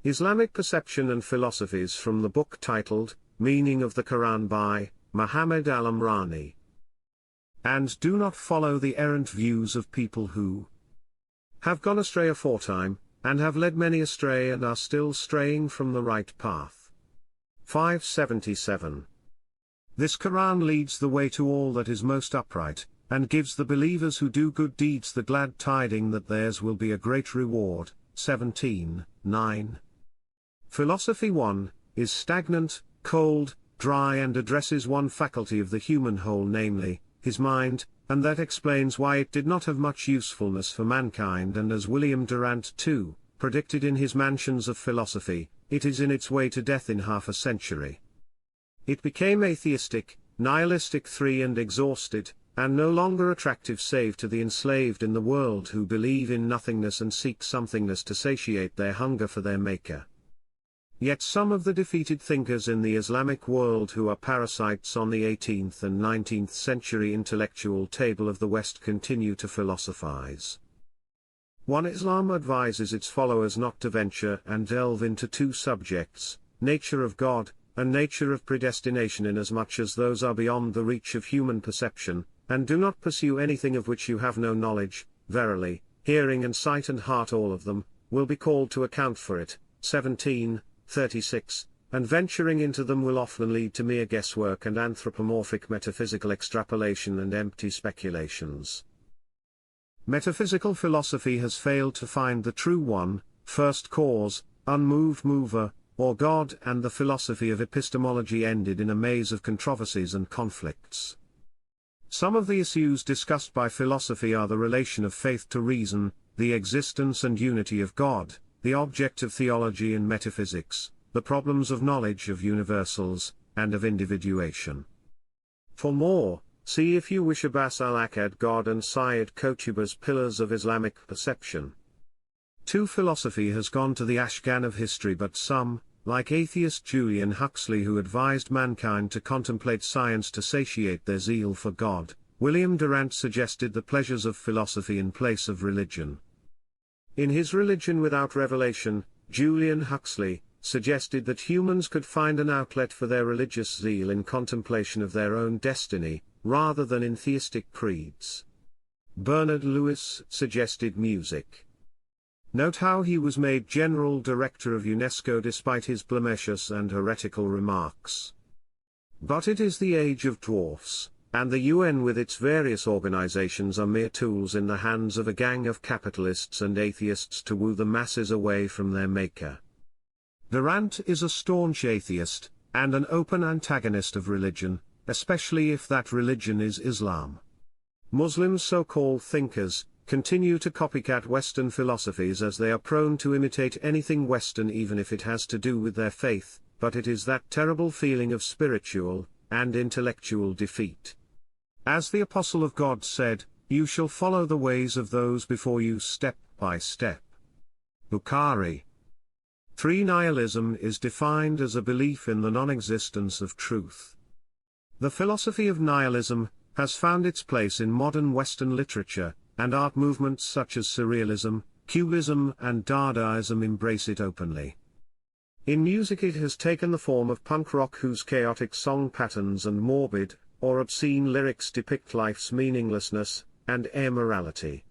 Islamic Perception and Philosophies from the book titled, Meaning of the Qur'an by Muhammad Al-Amrani. And do not follow the errant views of people who have gone astray aforetime, and have led many astray and are still straying from the right path. 577. This Qur'an leads the way to all that is most upright, and gives the believers who do good deeds the glad tiding that theirs will be a great reward. 17:9. Philosophy 1 is stagnant, cold, dry, and addresses one faculty of the human whole, namely, his mind, and that explains why it did not have much usefulness for mankind, and as William Durant II predicted in his Mansions of Philosophy, it is in its way to death in half a century. It became atheistic, nihilistic and exhausted, and no longer attractive save to the enslaved in the world who believe in nothingness and seek somethingness to satiate their hunger for their maker. Yet some of the defeated thinkers in the Islamic world who are parasites on the 18th and 19th century intellectual table of the West continue to philosophize. 1. Islam advises its followers not to venture and delve into two subjects, nature of God, and nature of predestination, inasmuch as those are beyond the reach of human perception, and do not pursue anything of which you have no knowledge. Verily, hearing and sight and heart, all of them, will be called to account for it. 17:36, and venturing into them will often lead to mere guesswork and anthropomorphic metaphysical extrapolation and empty speculations. Metaphysical philosophy has failed to find the true one, first cause, unmoved mover, or God, and the philosophy of epistemology ended in a maze of controversies and conflicts. Some of the issues discussed by philosophy are the relation of faith to reason, the existence and unity of God, the object of theology and metaphysics, the problems of knowledge of universals, and of individuation. For more, see, if you wish, Abbas al-Akkad, God and Syed Qutb's Pillars of Islamic Perception. 2. Philosophy has gone to the ashcan of history, but some, like atheist Julian Huxley, who advised mankind to contemplate science to satiate their zeal for God, William Durant suggested the pleasures of philosophy in place of religion. In his Religion Without Revelation, Julian Huxley suggested that humans could find an outlet for their religious zeal in contemplation of their own destiny, rather than in theistic creeds. Bernard Lewis suggested music. Note how he was made General Director of UNESCO despite his blemishes and heretical remarks. But it is the age of dwarfs, and the UN with its various organizations are mere tools in the hands of a gang of capitalists and atheists to woo the masses away from their maker. Durant is a staunch atheist, and an open antagonist of religion, especially if that religion is Islam. Muslim so-called thinkers continue to copycat Western philosophies as they are prone to imitate anything Western, even if it has to do with their faith, but it is that terrible feeling of spiritual and intellectual defeat. As the Apostle of God said, "You shall follow the ways of those before you step by step." Bukhari. 3. Nihilism is defined as a belief in the non-existence of truth. The philosophy of nihilism has found its place in modern Western literature, and art movements such as Surrealism, Cubism, and Dadaism embrace it openly. In music it has taken the form of punk rock, whose chaotic song patterns and morbid, or obscene lyrics depict life's meaninglessness and immorality.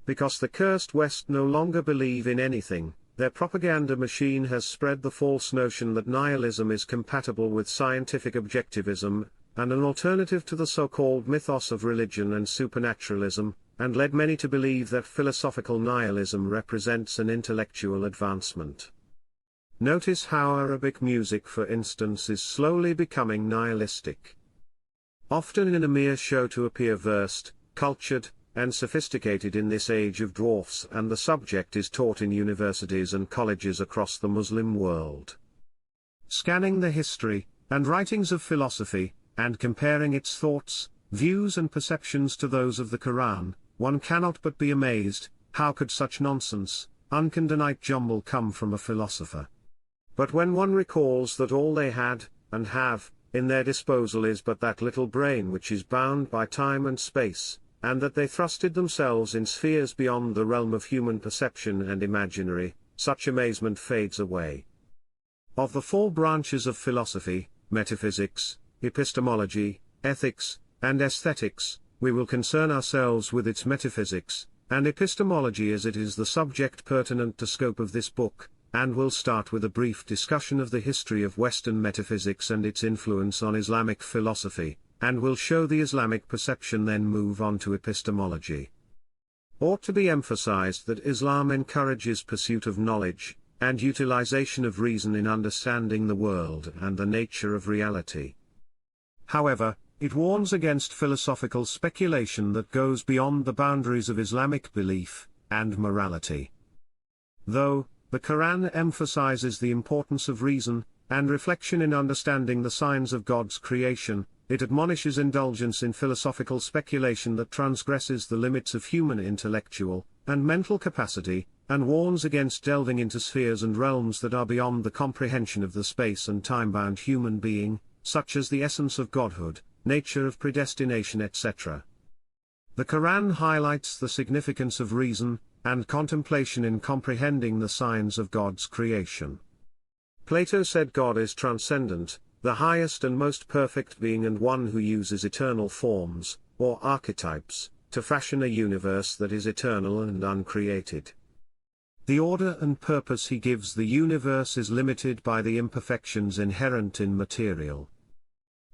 Because the cursed West no longer believe in anything, their propaganda machine has spread the false notion that nihilism is compatible with scientific objectivism, and an alternative to the so-called mythos of religion and supernaturalism, and led many to believe that philosophical nihilism represents an intellectual advancement. Notice how Arabic music, for instance, is slowly becoming nihilistic. Often in a mere show to appear versed, cultured, and sophisticated in this age of dwarfs, and the subject is taught in universities and colleges across the Muslim world. Scanning the history and writings of philosophy, and comparing its thoughts, views and perceptions to those of the Quran, one cannot but be amazed. How could such nonsense, uncondonite jumble come from a philosopher? But when one recalls that all they had, and have, in their disposal is but that little brain which is bound by time and space, and that they thrusted themselves in spheres beyond the realm of human perception and imaginary, such amazement fades away. Of the four branches of philosophy, metaphysics, epistemology, ethics, and aesthetics, we will concern ourselves with its metaphysics and epistemology as it is the subject pertinent to scope of this book, and will start with a brief discussion of the history of Western metaphysics and its influence on Islamic philosophy, and will show the Islamic perception, then move on to epistemology. Ought to be emphasized that Islam encourages pursuit of knowledge, and utilization of reason in understanding the world and the nature of reality. However, it warns against philosophical speculation that goes beyond the boundaries of Islamic belief and morality. Though the Qur'an emphasizes the importance of reason and reflection in understanding the signs of God's creation, it admonishes indulgence in philosophical speculation that transgresses the limits of human intellectual and mental capacity, and warns against delving into spheres and realms that are beyond the comprehension of the space and time-bound human being, such as the essence of godhood, nature of predestination, etc. The Qur'an highlights the significance of reason and contemplation in comprehending the signs of God's creation. Plato said God is transcendent, the highest and most perfect being, and one who uses eternal forms, or archetypes, to fashion a universe that is eternal and uncreated. The order and purpose he gives the universe is limited by the imperfections inherent in material.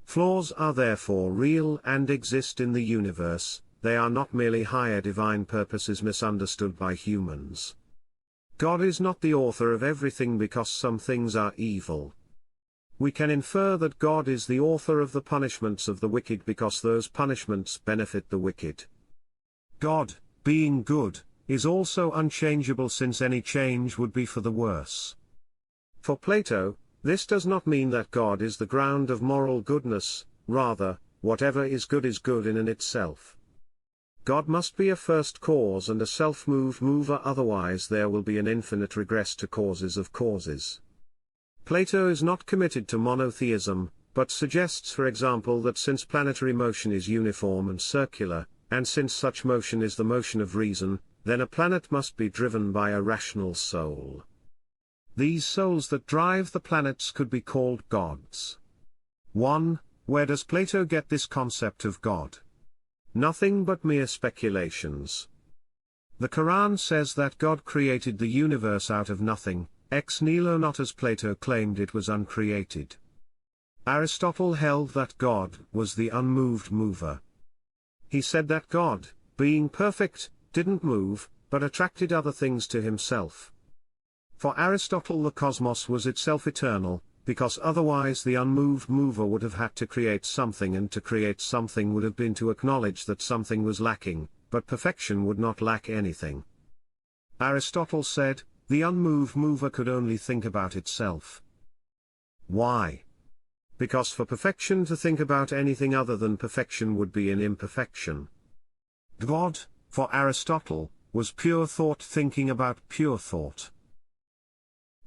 Flaws are therefore real and exist in the universe, they are not merely higher divine purposes misunderstood by humans. God is not the author of everything because some things are evil. We can infer that God is the author of the punishments of the wicked because those punishments benefit the wicked. God, being good, is also unchangeable, since any change would be for the worse. For Plato, this does not mean that God is the ground of moral goodness, rather, whatever is good in and itself. God must be a first cause and a self-moved mover, otherwise there will be an infinite regress to causes of causes. Plato is not committed to monotheism, but suggests, for example, that since planetary motion is uniform and circular, and since such motion is the motion of reason, then a planet must be driven by a rational soul. These souls that drive the planets could be called gods. 1. Where does Plato get this concept of God? Nothing but mere speculations. The Qur'an says that God created the universe out of nothing, ex nihilo, not as Plato claimed it was uncreated. Aristotle held that God was the unmoved mover. He said that God, being perfect, didn't move, but attracted other things to himself. For Aristotle, the cosmos was itself eternal, because otherwise the unmoved mover would have had to create something, and to create something would have been to acknowledge that something was lacking, but perfection would not lack anything. Aristotle said, the unmoved mover could only think about itself. Why? Because for perfection to think about anything other than perfection would be an imperfection. God, for Aristotle, was pure thought thinking about pure thought.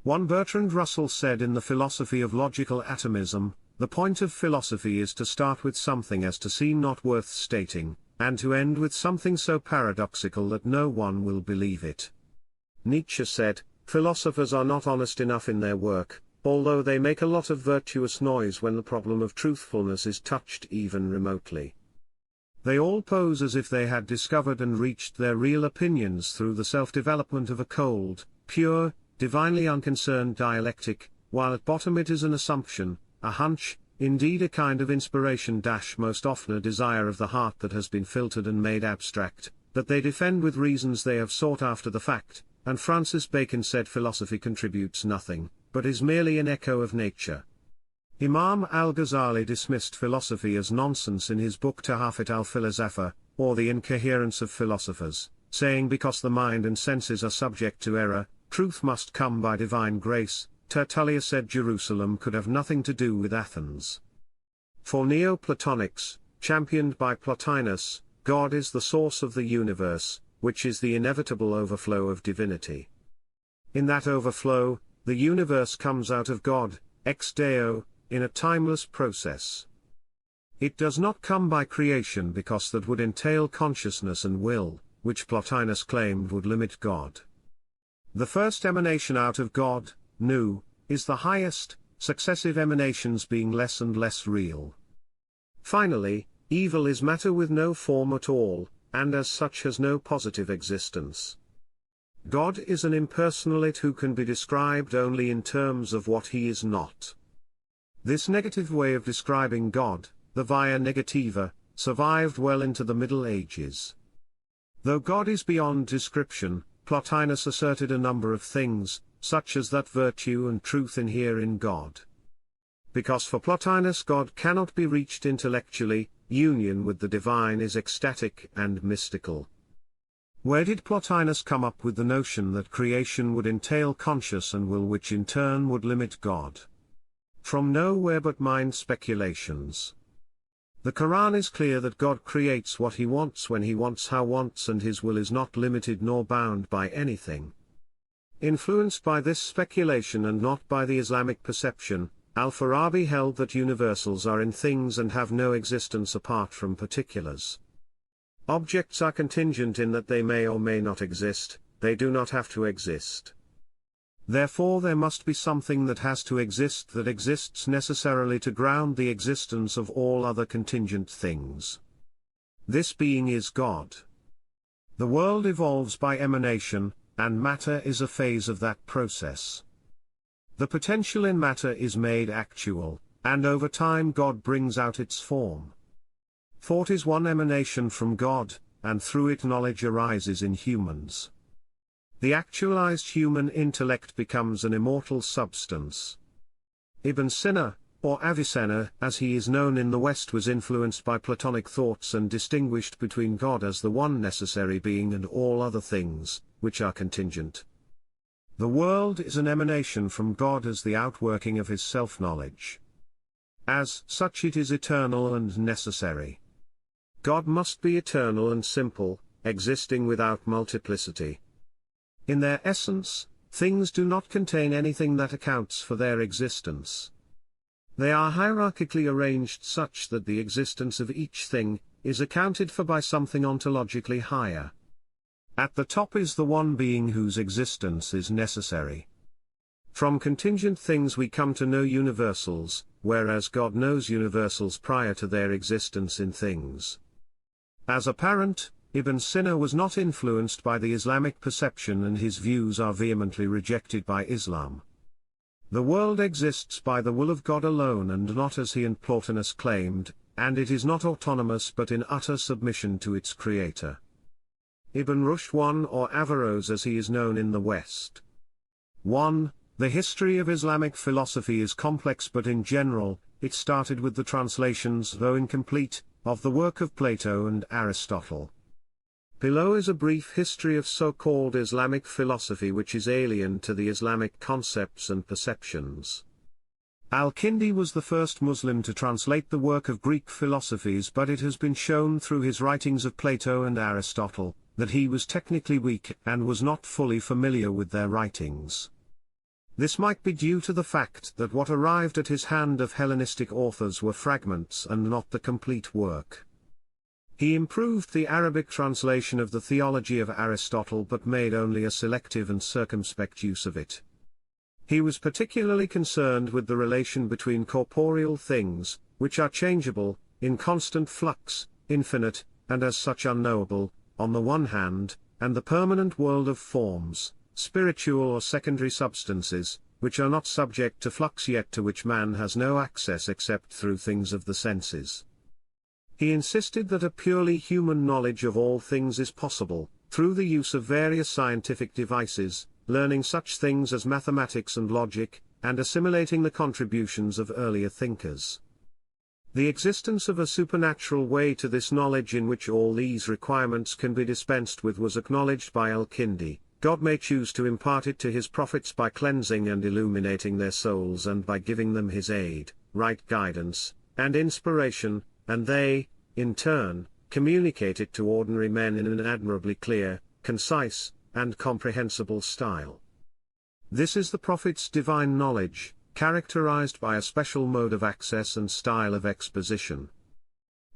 One Bertrand Russell said in The Philosophy of Logical Atomism, the point of philosophy is to start with something as to seem not worth stating, and to end with something so paradoxical that no one will believe it. Nietzsche said, philosophers are not honest enough in their work, although they make a lot of virtuous noise when the problem of truthfulness is touched even remotely. They all pose as if they had discovered and reached their real opinions through the self-development of a cold, pure, divinely unconcerned dialectic, while at bottom it is an assumption, a hunch, indeed a kind of inspiration, most often a desire of the heart that has been filtered and made abstract, that they defend with reasons they have sought after the fact, and Francis Bacon said philosophy contributes nothing, but is merely an echo of nature. Imam al-Ghazali dismissed philosophy as nonsense in his book Tahafut al-Philosopher, or The Incoherence of Philosophers, saying because the mind and senses are subject to error, truth must come by divine grace. Tertullian said Jerusalem could have nothing to do with Athens. For Neoplatonics, championed by Plotinus, God is the source of the universe, which is the inevitable overflow of divinity. In that overflow, the universe comes out of God, ex Deo, in a timeless process. It does not come by creation because that would entail consciousness and will, which Plotinus claimed would limit God. The first emanation out of God, Nu, is the highest, successive emanations being less and less real. Finally, evil is matter with no form at all, and as such has no positive existence. God is an impersonal it who can be described only in terms of what he is not. This negative way of describing God, the via negativa, survived well into the Middle Ages. Though God is beyond description, Plotinus asserted a number of things, such as that virtue and truth inhere in God. Because for Plotinus God cannot be reached intellectually, union with the divine is ecstatic and mystical. Where did Plotinus come up with the notion that creation would entail conscious and will, which in turn would limit God? From nowhere but mind speculations. The Qur'an is clear that God creates what he wants when he wants how wants, and his will is not limited nor bound by anything. Influenced by this speculation and not by the Islamic perception, Al-Farabi held that universals are in things and have no existence apart from particulars. Objects are contingent in that they may or may not exist, they do not have to exist. Therefore there must be something that has to exist that exists necessarily to ground the existence of all other contingent things. This being is God. The world evolves by emanation, and matter is a phase of that process. The potential in matter is made actual, and over time God brings out its form. Thought is one emanation from God, and through it knowledge arises in humans. The actualized human intellect becomes an immortal substance. Ibn Sina, or Avicenna as he is known in the West, was influenced by Platonic thoughts and distinguished between God as the one necessary being and all other things, which are contingent. The world is an emanation from God as the outworking of his self-knowledge. As such it is eternal and necessary. God must be eternal and simple, existing without multiplicity. In their essence, things do not contain anything that accounts for their existence. They are hierarchically arranged such that the existence of each thing is accounted for by something ontologically higher. At the top is the one being whose existence is necessary. From contingent things we come to know universals, whereas God knows universals prior to their existence in things. As apparent, Ibn Sina was not influenced by the Islamic perception, and his views are vehemently rejected by Islam. The world exists by the will of God alone and not as he and Plotinus claimed, and it is not autonomous but in utter submission to its creator. Ibn Rushd I, or Averroes as he is known in the West. 1. The history of Islamic philosophy is complex, but in general, it started with the translations, though incomplete, of the work of Plato and Aristotle. Below is a brief history of so-called Islamic philosophy which is alien to the Islamic concepts and perceptions. Al-Kindi was the first Muslim to translate the work of Greek philosophies, but it has been shown through his writings of Plato and Aristotle, that he was technically weak and was not fully familiar with their writings. This might be due to the fact that what arrived at his hand of Hellenistic authors were fragments and not the complete work. He improved the Arabic translation of the theology of Aristotle but made only a selective and circumspect use of it. He was particularly concerned with the relation between corporeal things, which are changeable, in constant flux, infinite, and as such unknowable, on the one hand, and the permanent world of forms, spiritual or secondary substances, which are not subject to flux yet to which man has no access except through things of the senses. He insisted that a purely human knowledge of all things is possible, through the use of various scientific devices, learning such things as mathematics and logic, and assimilating the contributions of earlier thinkers. The existence of a supernatural way to this knowledge in which all these requirements can be dispensed with was acknowledged by Al-Kindi. God may choose to impart it to his prophets by cleansing and illuminating their souls and by giving them his aid, right guidance, and inspiration, and they, in turn, communicate it to ordinary men in an admirably clear, concise, and comprehensible style. This is the prophet's divine knowledge, characterized by a special mode of access and style of exposition.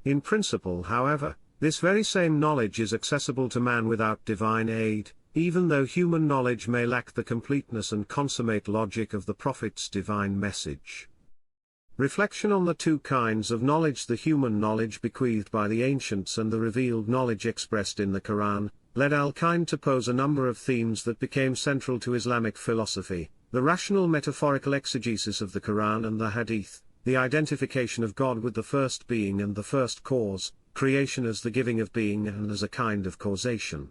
In principle, however, this very same knowledge is accessible to man without divine aid, even though human knowledge may lack the completeness and consummate logic of the Prophet's divine message. Reflection on the two kinds of knowledge, the human knowledge bequeathed by the ancients and the revealed knowledge expressed in the Qur'an, led Al-Kind to pose a number of themes that became central to Islamic philosophy: the rational metaphorical exegesis of the Qur'an and the Hadith, the identification of God with the first being and the first cause, creation as the giving of being and as a kind of causation,